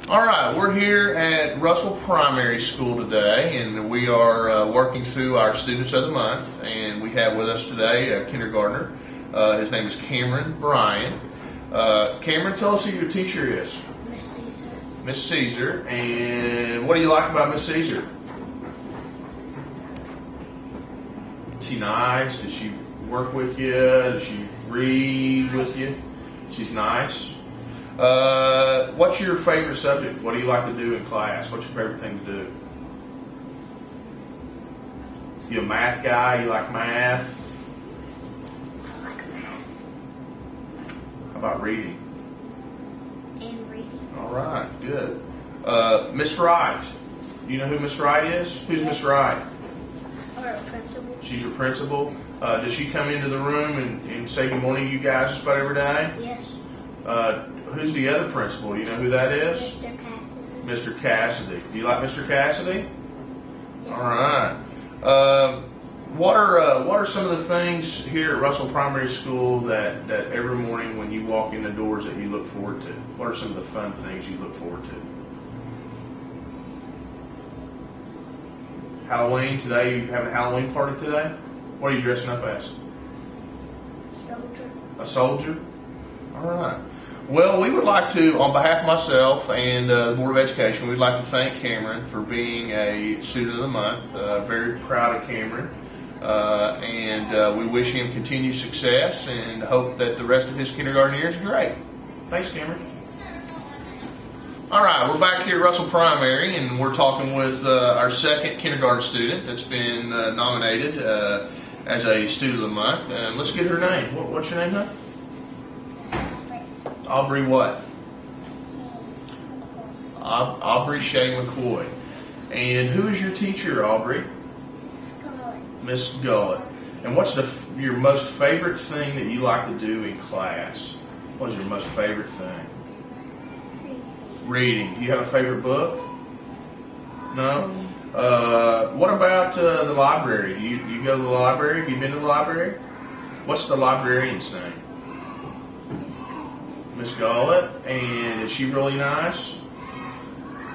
All right, we're here at Russell Primary School today, and we are working through our Students of the Month. And we have with us today a kindergartner. His name is Cameron Bryan. Cameron, tell us who your teacher is. Miss Caesar. Miss Caesar. And what do you like about Miss Caesar? Is she nice? Does she work with you? Does she read with you? She's nice. What's your favorite subject? What do you like to do in class? What's your favorite thing to do? You a math guy? You like math? I like math. How about reading? And reading. All right, good. Miss Wright. Do you know who Miss Wright is? Who's Miss Wright? Our principal. She's your principal. Does she come into the room and say good morning to you guys just about every day? Yes. Who's the other principal? Do you know who that is? Mr. Cassidy. Mr. Cassidy. Do you like Mr. Cassidy? Yes. All right. What are some of the things here at Russell Primary School that every morning when you walk in the doors that you look forward to? What are some of the fun things you look forward to? Halloween today. You have a Halloween party today? What are you dressing up as? Soldier. A soldier? All right. Well, we would like to, on behalf of myself and the Board of Education, we'd like to thank Cameron for being a Student of the Month. Very proud of Cameron. And we wish him continued success and hope that the rest of his kindergarten year is great. Thanks, Cameron. All right, we're back here at Russell Primary, and we're talking with our second kindergarten student that's been nominated as a Student of the Month. And let's get her name. What's your name, huh? Aubrey what? Aubrey Shea McCoy. And who is your teacher, Aubrey? Miss Gullett. And what's your most favorite thing that you like to do in class? What is your most favorite thing? Reading. Do you have a favorite book? No? What about the library? Do you go to the library? Have you been to the library? What's the librarian's name? Miss Gullett. And is she really nice?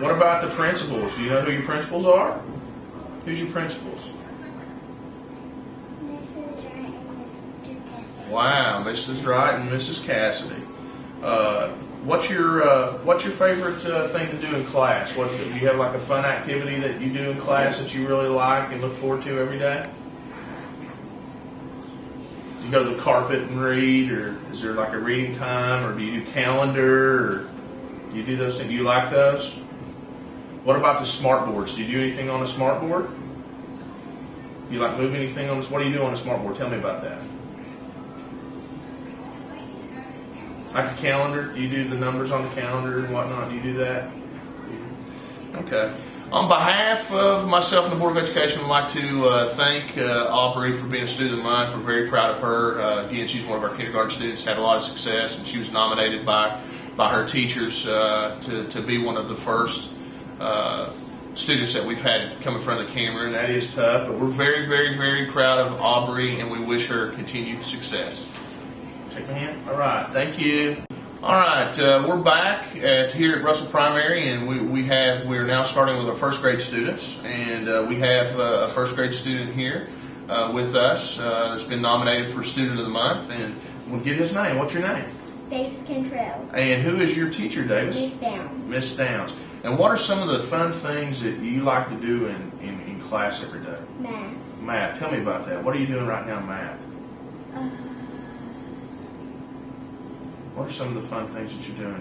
What about the principals? Do you know who your principals are? Who's your principals? Mrs. Wright and Mr. Cassidy. Wow, Mrs. Wright and Mrs. Cassidy. What's your favorite thing to do in class? Do you have like a fun activity that you do in class that you really like and look forward to every day? You go to the carpet and read, or is there like a reading time, or do you do calendar, or do you do those things? Do you like those? What about the smart boards? Do you do anything on a smart board? Do you like move anything on this? What do you do on a smart board? Tell me about that. Like the calendar? Do you do the numbers on the calendar and whatnot? Do you do that? Okay. On behalf of myself and the Board of Education, I'd like to thank Aubrey for being a Student of the Month. We're very proud of her. Again, she's one of our kindergarten students, had a lot of success, and she was nominated by her teachers to be one of the first students that we've had come in front of the camera, and that is tough. But we're very, very, very proud of Aubrey, and we wish her continued success. Shake my hand. All right. Thank you. All right, we're back here at Russell Primary, and we're now starting with our first grade students, and we have a first grade student here with us that's been nominated for Student of the Month, and we'll get his name. What's your name? Davis Cantrell. And who is your teacher, Davis? Miss Downs. Miss Downs. And what are some of the fun things that you like to do in class every day? Math. Math. Tell me about that. What are you doing right now in math? What are some of the fun things that you're doing?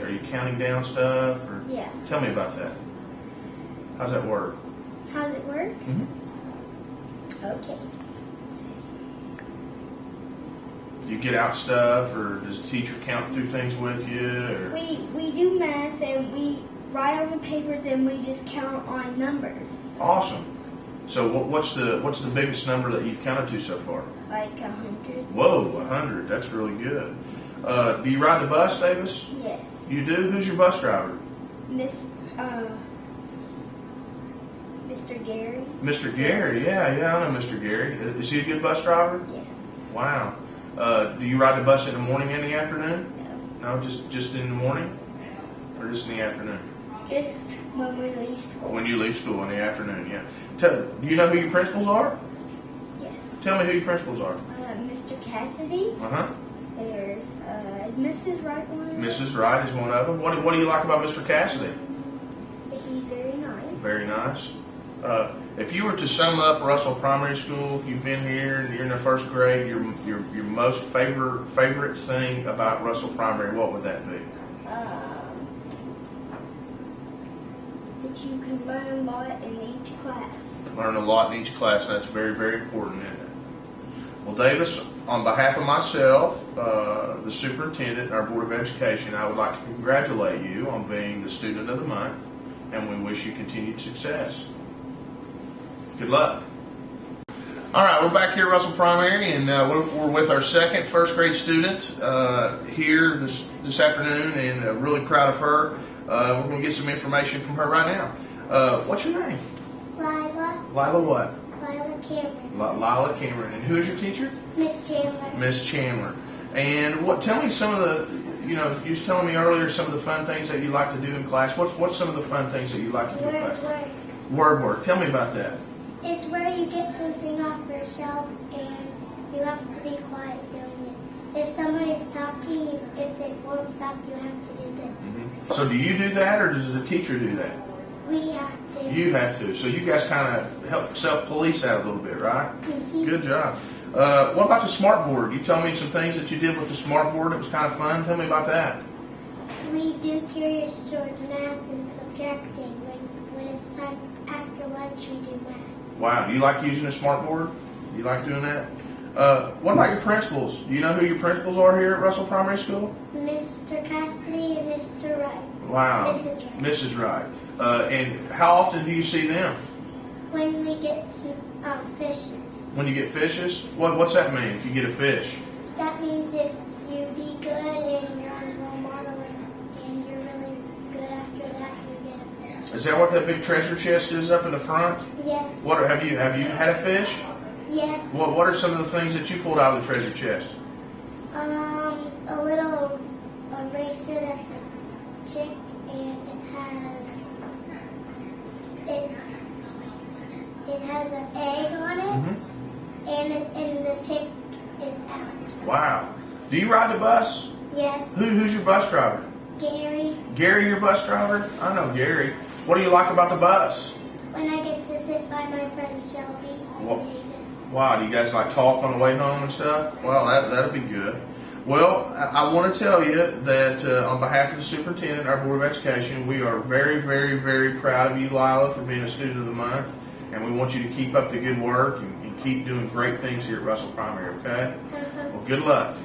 Are you counting down stuff? Or Yeah. Tell me about that. How's that work? How does it work? Mm-hmm. Okay. Do you get out stuff, or does the teacher count through things with you? Or? We do math, and we write on the papers, and we just count on numbers. Awesome. So what's the biggest number that you've counted to so far? Like 100. Whoa, 100. That's really good. Do you ride the bus, Davis? Yes. You do? Who's your bus driver? Mr. Gary. Mr. Gary. Yeah, I know Mr. Gary. Is he a good bus driver? Yes. Wow. Do you ride the bus in the morning and the afternoon? No. No, just in the morning? or just in the afternoon? Just when we leave school. When you leave school in the afternoon, yeah. Do you know who your principals are? Yes. Tell me who your principals are. Mr. Cassidy. Uh-huh. There's is Mrs. Wright one? Mrs. Wright is one of them. What do you like about Mr. Cassidy? He's very nice. Very nice. If you were to sum up Russell Primary School, you've been here and you're in the first grade, your most favorite thing about Russell Primary, what would that be? That you can learn a lot in each class. Learn a lot in each class, and that's very, very important, isn't it? Well, Davis, on behalf of myself, the superintendent, and our Board of Education, I would like to congratulate you on being the Student of the Month, and we wish you continued success. Good luck. All right, we're back here at Russell Primary, and we're with our second first grade student here this afternoon, and really proud of her. We're going to get some information from her right now. What's your name? Lyla. Lyla what? Lyla Cameron. Lyla Cameron. And who is your teacher? Miss Chandler. Miss Chandler. And tell me some of the, you was telling me earlier some of the fun things that you like to do in class. What's some of the fun things that you like to do in class? Word Word work. Tell me about that. It's where you get something off your shelf and you have to be quiet doing it. If somebody's talking, if they won't stop, you have to do this. Mm-hmm. So do you do that, or does the teacher do that? We have to. You have to. So you guys kind of help self-police that a little bit, right? Mm-hmm. Good job. What about the smart board? You tell me some things that you did with the smart board. It was kind of fun. Tell me about that. We do curious towards math and subtracting. When it's time after lunch, we do math. Wow. Do you like using a smart board? You like doing that? What about your principals? Do you know who your principals are here at Russell Primary School? Mr. Cassidy and Mr. Wright. Wow. Mrs. Wright. Mrs. Wright. And how often do you see them? When we get some fishes. When you get fishes? What's that mean, if you get a fish? That means if you be good and you're on a role model and you're really good after that, you get a fish. Is that what that big treasure chest is up in the front? Yes. Have you had a fish? Yes. What are some of the things that you pulled out of the treasure chest? A little eraser that's a chick and it has an egg on it, Mm-hmm. and the chick is out. Wow. Do you ride the bus? Yes. Who's your bus driver? Gary. Gary, your bus driver? I know Gary. What do you like about the bus? When I get to sit by my friend Shelby What? and Davis. Wow, do you guys like talk on the way home and stuff? Well, that'll be good. Well, I want to tell you that on behalf of the superintendent and our Board of Education, we are very, very, very proud of you, Lyla, for being a Student of the Month. And we want you to keep up the good work and keep doing great things here at Russell Primary, okay? Well, good luck.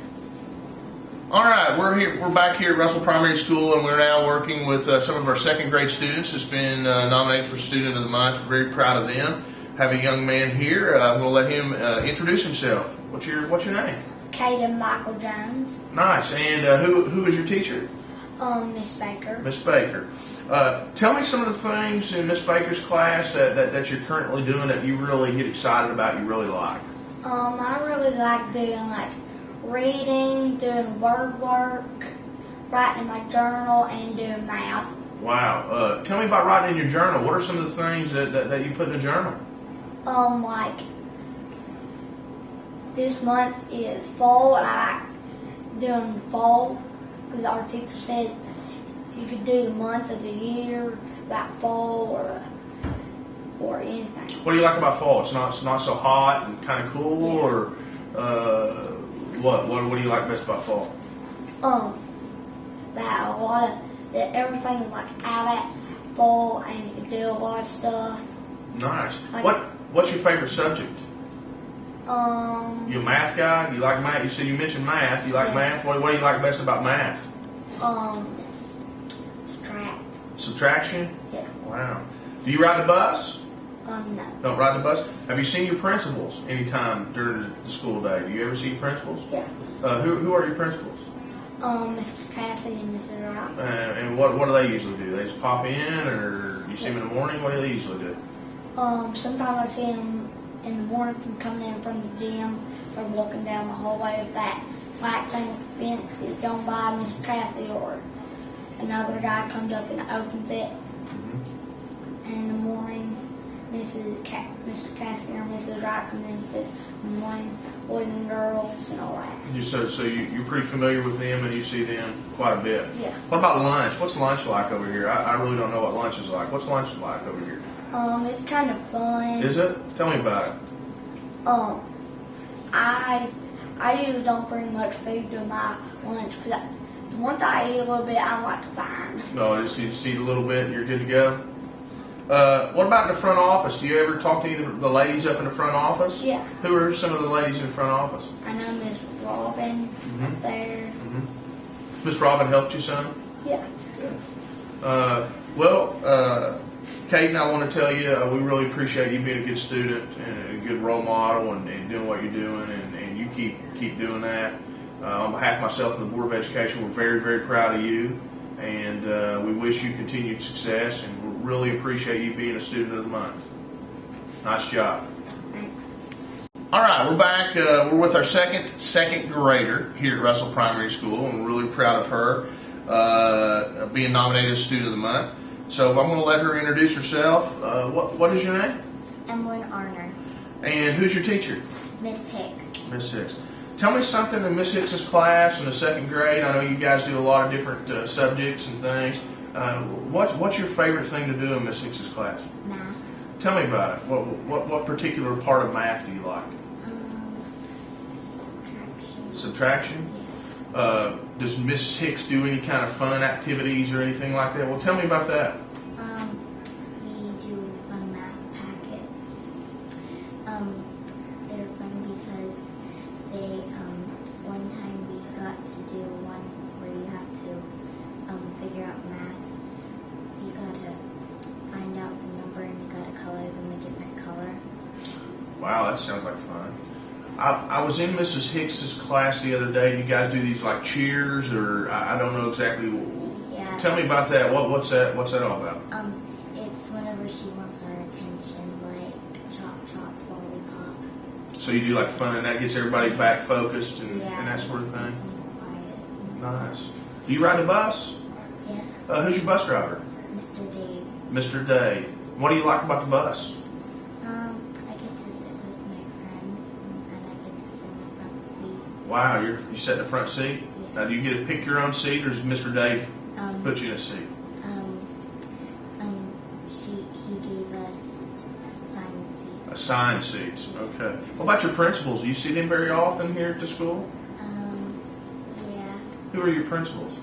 All right, we're back here at Russell Primary School, and we're now working with some of our second grade students that's been nominated for Student of the Month. We're very proud of them. Have a young man here. I'm going to let him introduce himself. What's your name? Kayen Michael Jones. Nice. And who is your teacher? Miss Baker. Miss Baker. Tell me some of the things in Miss Baker's class that you're currently doing that you really get excited about, you really like. I really like doing reading, doing word work, writing in my journal, and doing math. Wow. Tell me about writing in your journal. What are some of the things that you put in the journal? This month is fall, and I like doing fall because our teacher says you could do the months of the year about fall or anything. What do you like about fall? It's not so hot and kind of cool, Yeah. or what do you like best about fall? That a lot of that everything is out at fall, and you can do a lot of stuff. Nice. Like- What's your favorite subject? You a math guy? You like math? You said you mentioned math. You like Yeah. math? What do you like best about math? Subtract. Subtraction? Yeah. Wow. Do you ride the bus? No. Don't ride the bus? Have you seen your principals anytime during the school day? Do you ever see your principals? Yeah. Who are your principals? Mr. Cassidy and Mr. Wright. And what do they usually do? They just pop in, or you see them in the morning? What do they usually do? Sometimes I see them in the morning from coming in from the gym. They're walking down the hallway with that black thing with the fence is going by Mr. Cassidy, or another guy comes up and opens it. Mm-hmm. And in the mornings, Mr. Cassidy or Mrs. Wright comes in and says, "Good morning, boys and girls," and all that. So you're pretty familiar with them and you see them quite a bit. Yeah. What about lunch? What's lunch like over here? I really don't know what lunch is like. What's lunch like over here? It's kind of fun. Is it? Tell me about it. I usually don't bring much food to my lunch because once I eat a little bit, I'm like fine. No, you just eat a little bit and you're good to go. What about in the front office? Do you ever talk to either of the ladies up in the front office? Yeah. Who are some of the ladies in the front office? I know Miss Robin up there. Mm-hmm. Miss Robin helped you some? Yeah. Kayen, I want to tell you, we really appreciate you being a good student and a good role model and doing what you're doing, and you keep doing that. On behalf of myself and the Board of Education, we're very, very proud of you, and we wish you continued success, and we really appreciate you being a student of the month. Nice job. Thanks. All right, we're back. We're with our second grader here at Russell Primary School, and we're really proud of her being nominated as Student of the Month. So I'm going to let her introduce herself. What is your name? Emilyn Arner. And who's your teacher? Miss Hicks. Miss Hicks. Tell me something in Miss Hicks's class in the second grade. I know you guys do a lot of different subjects and things. What's your favorite thing to do in Miss Hicks's class? Math. Tell me about it. What particular part of math do you like? Subtraction. Subtraction? Yeah. Does Miss Hicks do any kind of fun activities or anything like that? Well, tell me about that. We do fun math packets. They're fun because they, one time we got to do one where you have to figure out math. You got to find out the number and you got to color them a different color. Wow, that sounds like fun. I was in Mrs. Hicks's class the other day. You guys do these like cheers, or I don't know exactly. Yeah. Tell me about that. What's that all about? It's whenever she wants our attention, like chop chop lollipop. So you do like fun, and that gets everybody back focused and that sort of makes thing. them quiet. Nice. Do you ride the bus? Yes. Who's your bus driver? Mr. Dave. Mr. Dave. What do you like about the bus? I get to sit with my friends and I get to sit in the front seat. Wow, you sit in the front seat. Yeah. Now, do you get to pick your own seat, or does Mr. Dave put you in a seat? He gave us assigned seats. Assigned seats. Okay. What about your principals? Do you see them very often here at the school? Yeah. Who are your principals?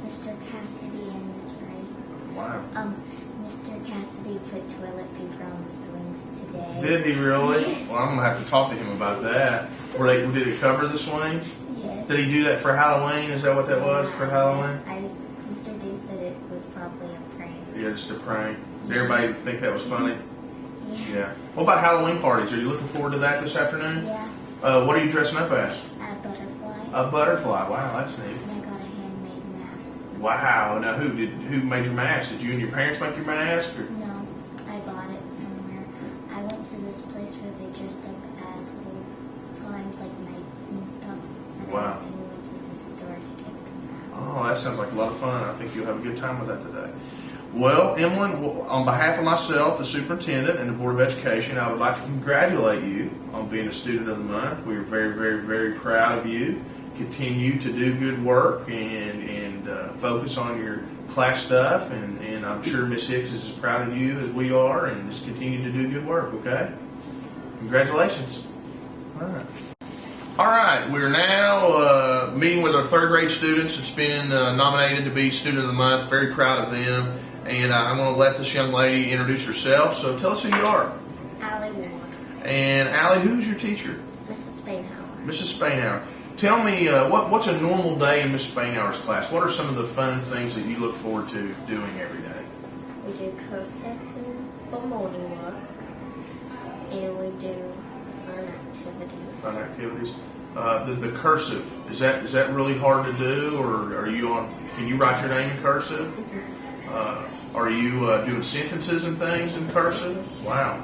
Mr. Cassidy and Miss Ray. Wow. Mr. Cassidy put toilet paper on the swings today. Did he really? Yes. Well, I'm gonna have to talk to him about that. Did it cover the swings? Yes. Did he do that for Halloween? Is that what that was for Halloween? Yes, Mr. Dave said it was probably a prank. Yeah, just a prank. Did everybody think that was funny? Yeah. What about Halloween parties? Are you looking forward to that this afternoon? Yeah. What are you dressing up as? A butterfly. A butterfly. Wow, that's neat. And I got a handmade mask. Wow. Now, who made your mask? Did you and your parents make your mask? Or? No, I bought it somewhere. I went to this place where they dressed up as old times, like knights and stuff. And Wow. And we went to the store to get the mask. Oh, that sounds like a lot of fun. I think you'll have a good time with that today. Well, Emilyn, on behalf of myself, the superintendent, and the Board of Education, I would like to congratulate you on being a Student of the Month. We are very, very, very proud of you. Continue to do good work and focus on your class stuff, and I'm sure Miss Hicks is as proud of you as we are, and just continue to do good work, okay? Congratulations. All right. All right, we're now meeting with our third grade students that's been nominated to be Student of the Month. Very proud of them. And I'm going to let this young lady introduce herself. So tell us who you are. Allie Ward. And Allie, who's your teacher? Mrs. Spainhour. Mrs. Spainhour. Tell me, what's a normal day in Miss Spainhour's class? What are some of the fun things that you look forward to doing every day? We do cursive for morning work, and we do fun activities. Fun activities. The cursive, is that really hard to do, or are you on? Can you write your name in cursive? Are you doing sentences and things in cursive? Wow.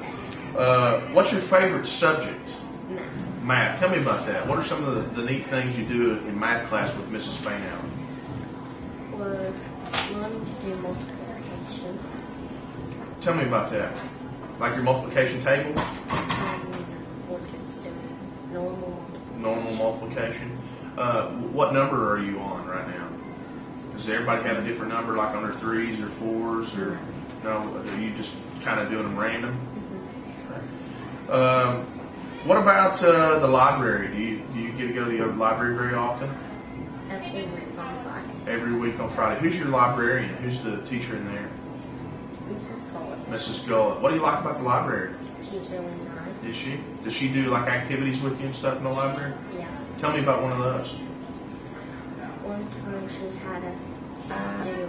What's your favorite subject? Math. Math. Tell me about that. What are some of the neat things you do in math class with Mrs. Spainhour? We're learning to do multiplication. Tell me about that. Like your multiplication tables? We're just doing normal multiplication. Normal multiplication. What number are you on right now? Does everybody have a different number, like on their 3s or 4s, or no? Are you just kind of doing them random? Okay. What about the library? Do you get to go to the library very often? Every week on Friday. Every week on Friday. Who's your librarian? Who's the teacher in there? Mrs. Gullett. Mrs. Gullett. What do you like about the library? She's really nice. Is she? Does she do like activities with you and stuff in the library? Yeah. Tell me about one of those. One time she had to do a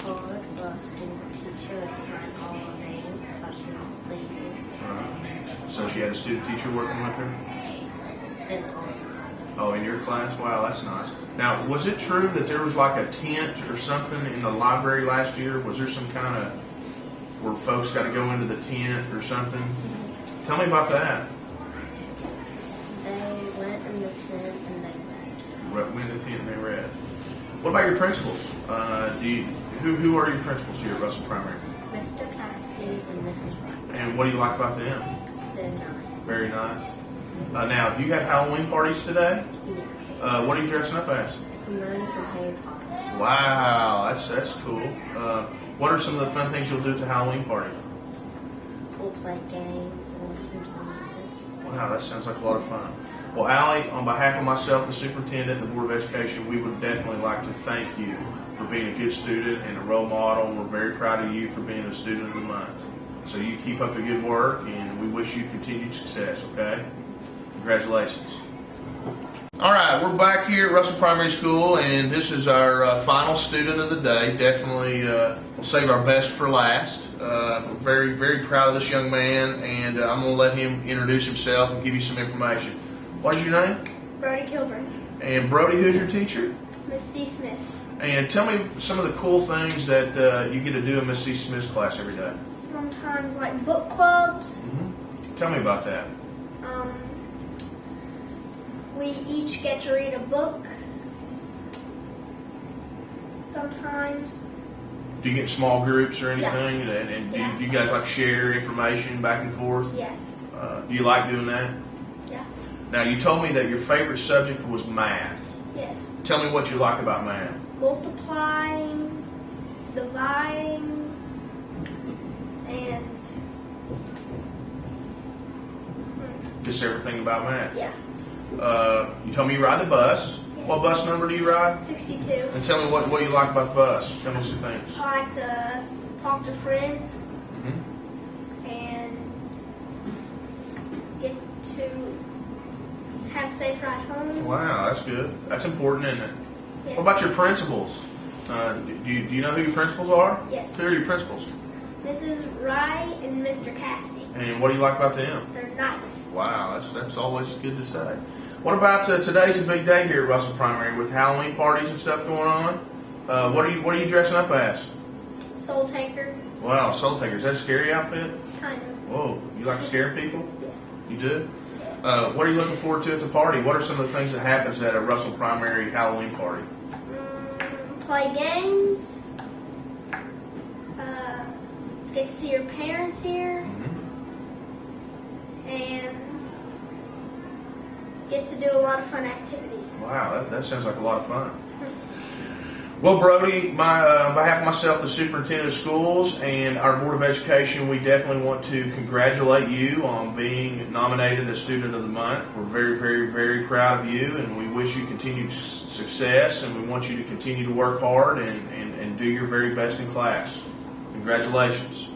card for a student teacher and sign all our names because she was leaving. So she had a student teacher working with her? In all. Oh, in your class? Wow, that's nice. Now, was it true that there was like a tent or something in the library last year? Was there some kind of where folks got to go into the tent or something? Tell me about that. They went in the tent and they read. Went in the tent and they read. What about your principals? Who are your principals here at Russell Primary? Mr. Cassidy and Mrs. Wright. And what do you like about them? They're nice. Very nice. Now, do you have Halloween parties today? Yes. What are you dressing up as? I'm learning from Harry Potter. Wow, that's cool. What are some of the fun things you'll do at the Halloween party? We'll play games and listen to music. Wow, that sounds like a lot of fun. Well, Allie, on behalf of myself, the superintendent, and the Board of Education, we would definitely like to thank you for being a good student and a role model, and we're very proud of you for being a student of the month. So you keep up the good work, and we wish you continued success, okay? Congratulations. All right, we're back here at Russell Primary School, and this is our final student of the day. Definitely we'll save our best for last. We're very, very proud of this young man, and I'm going to let him introduce himself and give you some information. What is your name? Brody Kilburn. And Brody, who's your teacher? Miss C. Smith. And tell me some of the cool things that you get to do in Miss C. Smith's class every day. Sometimes like book clubs. Mm-hmm. Tell me about that. We each get to read a book. Sometimes. Do you get in small groups or anything? Yeah. And Yeah. do you guys like share information back and forth? Yes. Do you like doing that? Yeah. Now, you told me that your favorite subject was math. Yes. Tell me what you like about math. Multiplying, dividing, and Just everything about math. yeah. You told me you ride the bus. Yes. What bus number do you ride? 62. And tell me what you like about the bus. Tell me some things. I like to talk to friends Mm-hmm. and get to have a safe ride home. Wow, that's good. That's important, isn't it? Yes. What about your principals? Do you know who your principals are? Yes. Who are your principals? Mrs. Wright and Mr. Cassidy. And what do you like about them? They're nice. Wow, that's always good to say. What about today's a big day here at Russell Primary with Halloween parties and stuff going on? What are you dressing up as? Soul Taker. Wow, Soul Taker. Is that a scary outfit? Kind of. Whoa, you like scaring people? Yes. You do? What are you looking forward to at the party? What are some of the things that happens at a Russell Primary Halloween party? Play games. Get to see your parents here. Mm-hmm. And get to do a lot of fun activities. Wow, that sounds like a lot of fun. Well, Brody, on behalf of myself, the superintendent of schools, and our Board of Education, we definitely want to congratulate you on being nominated as Student of the Month. We're very, very, very proud of you, and we wish you continued success, and we want you to continue to work hard and do your very best in class. Congratulations.